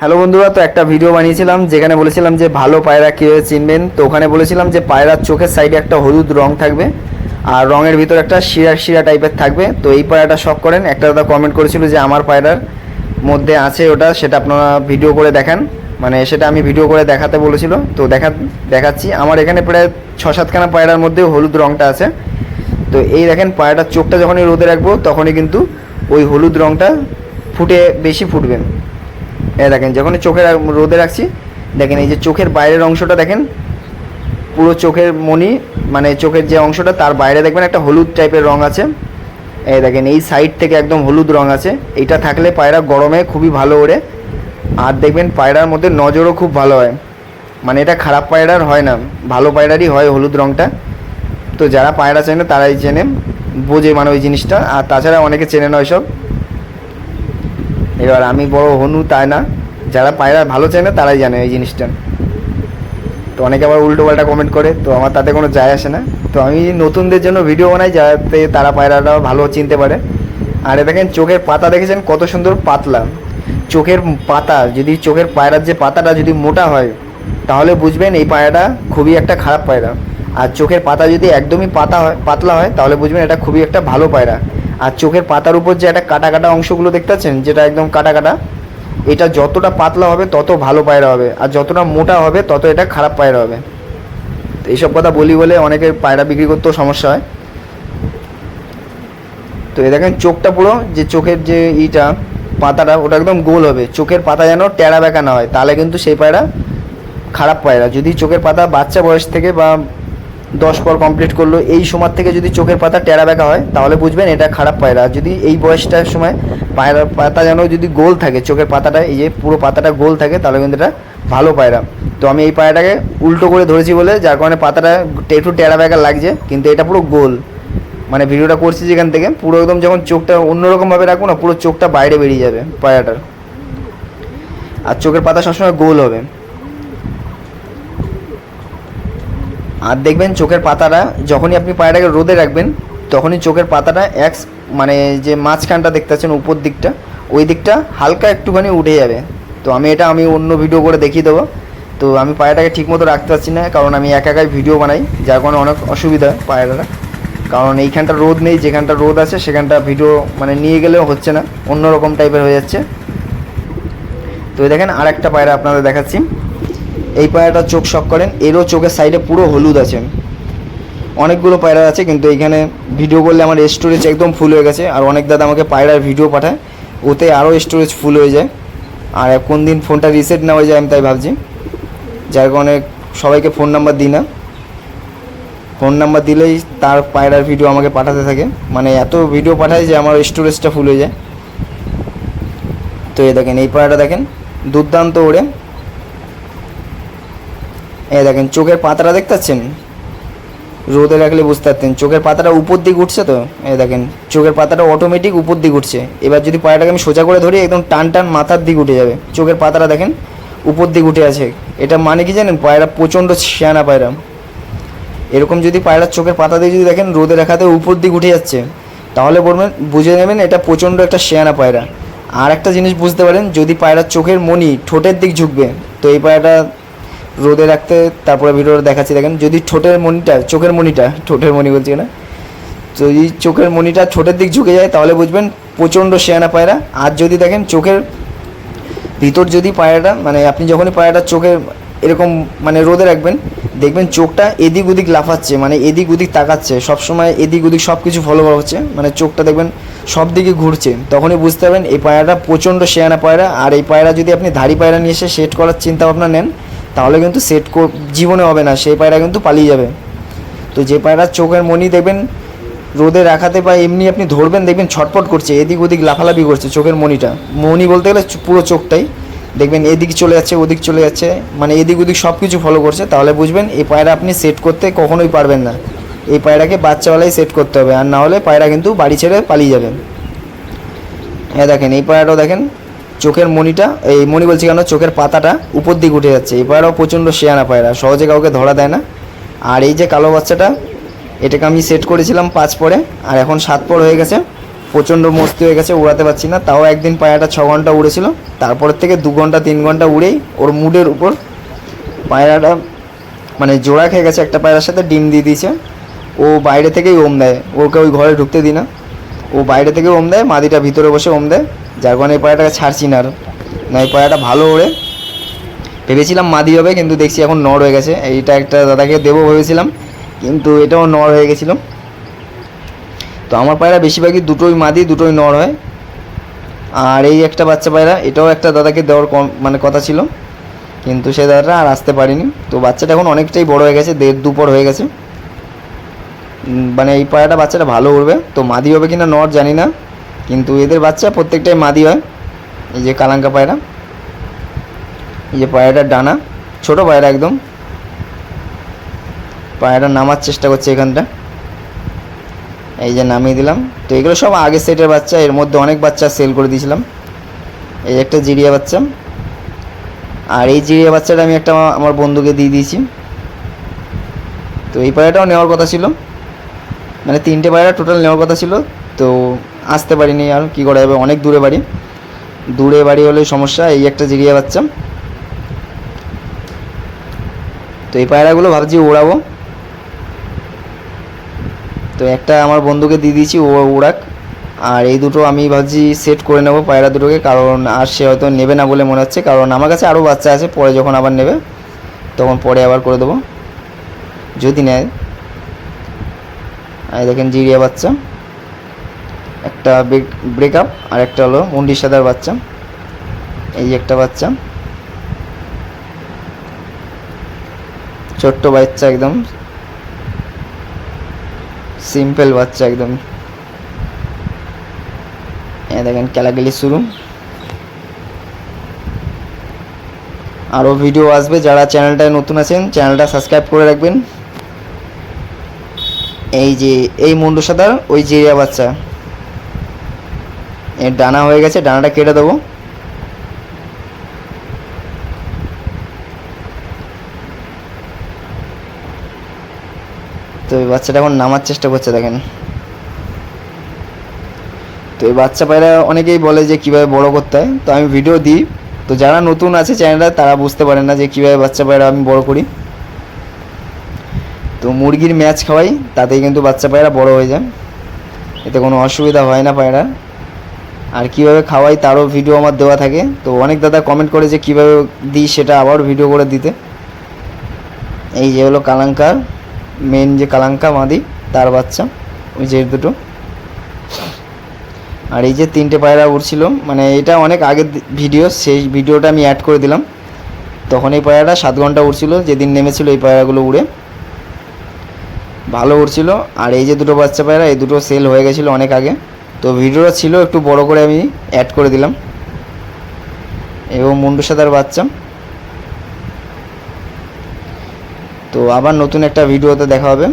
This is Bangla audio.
হ্যালো বন্ধুরা, তো একটা ভিডিও বানিয়েছিলাম যেখানে বলেছিলাম যে ভালো পায়রা কীভাবে চিনবেন। তো ওখানে বলেছিলাম যে পায়রার চোখের সাইডে একটা হলুদ রং থাকবে আর রঙের ভিতর একটা শিরা শিরা টাইপের থাকবে। তো এই পায়রাটা শখ করেন। একটা দাদা কমেন্ট করেছিল যে আমার পায়রার মধ্যে আছে ওটা, সেটা আপনারা ভিডিও করে দেখান, মানে সেটা আমি ভিডিও করে দেখাতে বলেছিল। তো দেখাচ্ছি। আমার এখানে প্রায় 6-7খানা পায়রার মধ্যে হলুদ রঙটা আছে। তো এই দেখেন পায়রাটার চোখটা যখনই রোদে রাখবো তখনই কিন্তু ওই হলুদ রঙটা বেশি ফুটবে। দেখেন যখনই চোখে রোদে রাখছি, দেখেন এই যে চোখের বাইরের অংশটা দেখেন, পুরো চোখের মণি মানে চোখের যে অংশটা তার বাইরে দেখবেন একটা হলুদ টাইপের রং আছে। এই দেখেন এই সাইড থেকে একদম হলুদ রং আছে। এইটা থাকলে পায়রা গরমে খুবই ভালো ওড়ে। আর দেখবেন পায়রার মধ্যে নজরও খুব ভালো হয়, মানে এটা খারাপ পায়রার হয় না, ভালো পায়রারই হয় হলুদ রংটা। তো যারা পায়রা চেনে তারাই চেনে, বোঝে মানে ওই জিনিসটা। আর তাছাড়া অনেকে চেনে না ওইসব। এবার আমি বড় হনু তাই না, যারা পায়রা ভালো চেনে তারাই জানে এই জিনিসটা। তো অনেকে আবার উল্টো পাল্টা কমেন্ট করে, তো আমার তাতে কোনো যায় আসে না। তো আমি নতুনদের জন্য ভিডিও বানাই যাতে তারা পায়রাটা ভালো চিনতে পারে। আর দেখেন চোখের পাতা দেখেছেন কত সুন্দর পাতলা। চোখের পাতা যদি, চোখের পায়রার যে পাতাটা যদি মোটা হয় তাহলে বুঝবেন এই পায়রাটা খুবই একটা খারাপ পায়রা। আর চোখের পাতা যদি একদমই পাতলা হয় তাহলে বুঝবেন এটা খুবই একটা ভালো পায়রা। আর চোখের পাতার উপর যে একটা কাটা কাটা অংশগুলো দেখতে পাচ্ছেন, যেটা একদম কাটা কাটা, এটা যতটা পাতলা হবে তত ভালো পায়রা হবে, আর যতটা মোটা হবে তত এটা খারাপ পায়রা হবে। তো এইসব কথা বলি বলে অনেকের পায়রা বিক্রি করতেও সমস্যা হয়। তো এই দেখেন চোখটা পুরো, যে চোখের যে পাতাটা ওটা একদম গোল হবে। চোখের পাতা যেন টেরা বেঁকা না হয়, তাহলে কিন্তু সেই পায়রা খারাপ পায়রা। যদি চোখের পাতা বাচ্চা বয়স থেকে বা 10 পর কমপ্লিট করলো এই সময় থেকে যদি চোখের পাতা টেরা বেঁকা হয় তাহলে বুঝবেন এটা খারাপ পায়রা। যদি এই বয়সটার সময় পায়রার পাতা যেন যদি গোল থাকে, চোখের পাতাটা এই যে পুরো পাতাটা গোল থাকে, তাহলে কিন্তু এটা ভালো পায়রা। তো আমি এই পায়রাটাকে উল্টো করে ধরেছি বলে যার কারণে পাতাটা একটু টেরা বেঁকা লাগছে, কিন্তু এটা পুরো গোল। মানে ভিডিওটা করছি যেখান থেকে পুরো একদম যখন চোখটা অন্যরকমভাবে রাখবো না, পুরো চোখটা বাইরে বেরিয়ে যাবে পায়রাটার। আর চোখের পাতা সবসময় গোল হবে। আর দেখবেন চোখের পাতাটা যখনই আপনি পায়রাটাকে রোদে রাখবেন তখনই চোখের পাতাটা মানে যে মাঝখানটা দেখতে পাচ্ছেন উপর দিকটা, ওই দিকটা হালকা একটুখানি উঠে যাবে। তো আমি অন্য ভিডিও করে দেখিয়ে দেবো। তো আমি পায়রাটাকে ঠিকমতো রাখতে পারছি না, কারণ আমি একাই ভিডিও বানাই, যার কারণে অনেক অসুবিধা পায়রাটা। কারণ এইখানটা রোদ নেই, যেখানটা রোদ আছে সেখানটা ভিডিও মানে নিয়ে গেলেও হচ্ছে না, অন্যরকম টাইপের হয়ে যাচ্ছে। তো দেখেন আর একটা পায়রা আপনাদের দেখাচ্ছি। এই পায়রাটার চোখ শখ করেন, এরও চোখের সাইডে পুরো হলুদ আছে। অনেকগুলো পায়রা আছে, কিন্তু এইখানে ভিডিও করলে আমার স্টোরেজ একদম ফুল হয়ে গেছে। আর অনেক দাদা আমাকে পায়রার ভিডিও পাঠায়, ওতে আরও স্টোরেজ ফুল হয়ে যায়। আর কোন দিন ফোনটা রিসেট না হয়ে যায় আমি তাই ভাবছি, যার কারণে সবাইকে ফোন নাম্বার দিই না। ফোন নাম্বার দিলেই তার পায়রার ভিডিও আমাকে পাঠাতে থাকে, মানে এত ভিডিও পাঠায় যে আমার স্টোরেজটা ফুল হয়ে যায়। তো এই দেখেন এই পায়রাটা দেখেন দুর্দান্ত ওড়ে। এই দেখেন চোখের পাতাটা দেখতে পাচ্ছেন, রোদে রাখলে বুঝতে পারতেন চোখের পাতাটা উপর দিকে উঠছে। তো এই দেখেন চোখের পাতাটা অটোমেটিক উপর দিকে উঠছে। এবার যদি পায়রাটাকে আমি সোজা করে ধরি একদম টান টান মাথার দিকে উঠে যাবে। চোখের পাতাটা দেখেন উপর দিকে উঠে আছে। এটা মানে কি জানেন, পায়রা প্রচণ্ড শিয়ানা পায়রা। এরকম যদি পায়রার চোখের পাতা দিয়ে যদি দেখেন রোদে রাখাতে উপর দিকে উঠে যাচ্ছে, তাহলে বলবেন, বুঝে নেবেন এটা প্রচণ্ড একটা শিয়ানা পায়রা। আর একটা জিনিস বুঝতে পারেন, যদি পায়রার চোখের মণি ঠোঁটের দিক ঝুঁকবে, তো এই পায়রাটা রোদে রাখতে, তারপরে ভিডিওটা দেখাচ্ছি দেখেন, যদি ঠোঁটের মণি বলছি না, যদি চোখের মণিটা ঠোঁটের দিক ঝুঁকে যায় তাহলে বুঝবেন প্রচণ্ড শিয়ানা পায়রা। আর যদি দেখেন চোখের ভিতর যদি পায়রাটা, মানে আপনি যখনই পায়রাটা চোখে এরকম মানে রোদে রাখবেন, দেখবেন চোখটা এদিক ওদিক লাফাচ্ছে, মানে এদিক ওদিক তাকাচ্ছে, সবসময় এদিক ওদিক সব কিছু ফলো হচ্ছে, মানে চোখটা দেখবেন সব দিকে ঘুরছে, তখনই বুঝতে পারবেন এই পায়রাটা প্রচণ্ড শিয়ানা পায়রা। আর এই পায়রা যদি আপনি ধাড়ি পায়রা নিয়ে এসে সেট করার চিন্তা ভাবনা নেন তাহলে কিন্তু জীবনে হবে না, সেই পায়রা কিন্তু পালিয়ে যাবে। তো যে পায়রার চোখের মণি দেখবেন রোদে রাখাতে বা এমনি আপনি ধরবেন, দেখবেন ছটফট করছে, এদিক ওদিক লাফালাফি করছে চোখের মণি বলতে গেলে পুরো চোখটাই দেখবেন এদিক চলে যাচ্ছে ওদিক চলে যাচ্ছে, মানে এদিক ওদিক সব কিছু ফলো করছে, তাহলে বুঝবেন এই পায়রা আপনি সেট করতে কখনোই পারবেন না। এই পায়রাকে বাচ্চাবেলায় সেট করতে হবে, আর না হলে পায়রা কিন্তু বাড়ি ছেড়ে পালিয়ে যাবে। হ্যাঁ দেখেন এই পায়রাটাও দেখেন চোখের মণিটা, এই মণি বলছি কেন, চোখের পাতাটা উপর দিকে উঠে যাচ্ছে। এই পায়রাও প্রচণ্ড শিয়ানা পায়রা, সহজে কাউকে ধরা দেয় না। আর এই যে কালো বাচ্চাটা, এটাকে আমি সেট করেছিলাম 5 পরে, আর এখন 7 পর হয়ে গেছে। প্রচণ্ড মস্তি হয়ে গেছে, উড়াতে পারছি না। তাও একদিন পায়রাটা 6 ঘন্টা উড়েছিল, তারপরের থেকে 2 ঘন্টা 3 ঘন্টা উড়েই ওর মুডের উপর পায়রাটা মানে জোড়া খেয়ে গেছে একটা পায়রার সাথে, ডিম দিয়ে দিয়েছে। ও বাইরে থেকেই ওম দেয়, ওকে ওই ঘরে ঢুকতে দিই না, ও বাইরে থেকে ওম দেয়, মাদিটা ভিতরে বসে ওম দেয়, যার কারণে এই পায়রাটাকে ছাড়ছি না। আর না, এই পায়রাটা ভালো ওড়ে। ভেবেছিলাম মাদি হবে, কিন্তু দেখছি এখন নর হয়ে গেছে। এইটা একটা দাদাকে দেবো ভেবেছিলাম, কিন্তু এটাও নর হয়ে গেছিলো। তো আমার পায়রা বেশিরভাগই দুটোই মাদি দুটোই নর হয়। আর এই একটা বাচ্চা পায়রা, এটাও একটা দাদাকে দেওয়ার মানে কথা ছিল, কিন্তু সে দাদাটা আর আসতে পারিনি। তো বাচ্চাটা এখন অনেকটাই বড় হয়ে গেছে, 1.5-2 পর হয়ে গেছে। মানে এই পায়রাটা বাচ্চাটা ভালো উড়বে। তো মাদি হবে কিনা নর জানি না, কিন্তু এদের বাচ্চা প্রত্যেকটাই মাদি হয়। এই যে কালাঙ্কা পায়রা, এই যে পায়রাটার ডানা, ছোট পায়রা একদম। পায়রাটা নামার চেষ্টা করছে এখানটা, এই যে নামিয়ে দিলাম। তো এগুলো সব আগের সেটের বাচ্চা, এর মধ্যে অনেক বাচ্চা সেল করে দিয়েছিলাম। এই একটা জিরিয়া বাচ্চা, আর এই জিরিয়া বাচ্চাটা আমি একটা আমার বন্ধুকে দিয়ে দিয়েছি। তো এই পায়রাটাও নেওয়ার কথা ছিল, মানে 3টে পায়রা টোটাল নেওয়ার কথা ছিল। তো আসতে পারিনি, আর কী করা যাবে, অনেক দূরে বাড়ি, দূরে বাড়ি হলে সমস্যা। এই একটা জিরিয়া বাচ্চা। তো এই পায়রাগুলো ভাবছি ওড়াবো। তো একটা আমার বন্ধুকে দিয়ে দিয়েছি, ও উড়াক। আর এই দুটো আমি ভাবছি সেট করে নেবো পায়রা দুটোকে, কারণ আর সে হয়তো নেবে না বলে মনে হচ্ছে, কারণ আমার কাছে আরও বাচ্চা আছে, পরে যখন আবার নেবে তখন পরে আবার করে দেবো যদি নেয়। আর দেখেন জিরিয়া বাচ্চা, একটা ব্রেকআপ, আর একটা হলো মুন্ডি সাদার বাচ্চা। এই একটা বাচ্চা, ছোট্ট বাচ্চা, একদম সিম্পল বাচ্চা একদম। দেখেন খেলাখেলি শুরু। আরও ভিডিও আসবে, যারা চ্যানেলটায় নতুন আছেন চ্যানেলটা সাবস্ক্রাইব করে রাখবেন। এই যে এই মুন্ডু সাদার ওই জিরিয়া বাচ্চা, এর ডানা হয়ে গেছে, ডানাটা কেটে দেবো। তো এই বাচ্চাটা এখন নামার চেষ্টা করছে, দেখেন। তো এই বাচ্চা পায়রা অনেকেই বলে যে কীভাবে বড় করতে হয়, তো আমি ভিডিও দিই। তো যারা নতুন আছে চ্যানেলটা তারা বুঝতে পারে না যে কীভাবে বাচ্চা পায়রা আমি বড় করি। তো মুরগির ম্যাচ খাওয়াই, তাতেই কিন্তু বাচ্চা পায়রা বড় হয়ে যায়, এতে কোনো অসুবিধা হয় না পায়রা। আর কীভাবে খাওয়াই তারও ভিডিও আমার দেওয়া থাকে। তো অনেক দাদা কমেন্ট করে যে কীভাবে দিই, সেটা আবার ভিডিও করে দিতে। এই যে হলো কালাঙ্কা, মেন যে কালাঙ্কা মাদি, তার বাচ্চা, ওই যে দুটো। আর এই যে 3টে পায়রা উড়ছিল, মানে এটা অনেক আগের ভিডিও, সেই ভিডিওটা আমি অ্যাড করে দিলাম। তখন এই পায়রাটা 7 ঘন্টা উড়ছিল, যেদিন নেমেছিল এই পায়রাগুলো উড়ে ভালো উড়ছিল। আর এই যে দুটো বাচ্চা পায়রা, এই দুটো সেল হয়ে গেছিলো অনেক আগে। তো ভিডিওটা ছিল একটু বড় করে আমি অ্যাড করে দিলাম। এবং মুন্ডু সাদার বাচ্চা। তো আবার নতুন একটা ভিডিওতে দেখা হবে।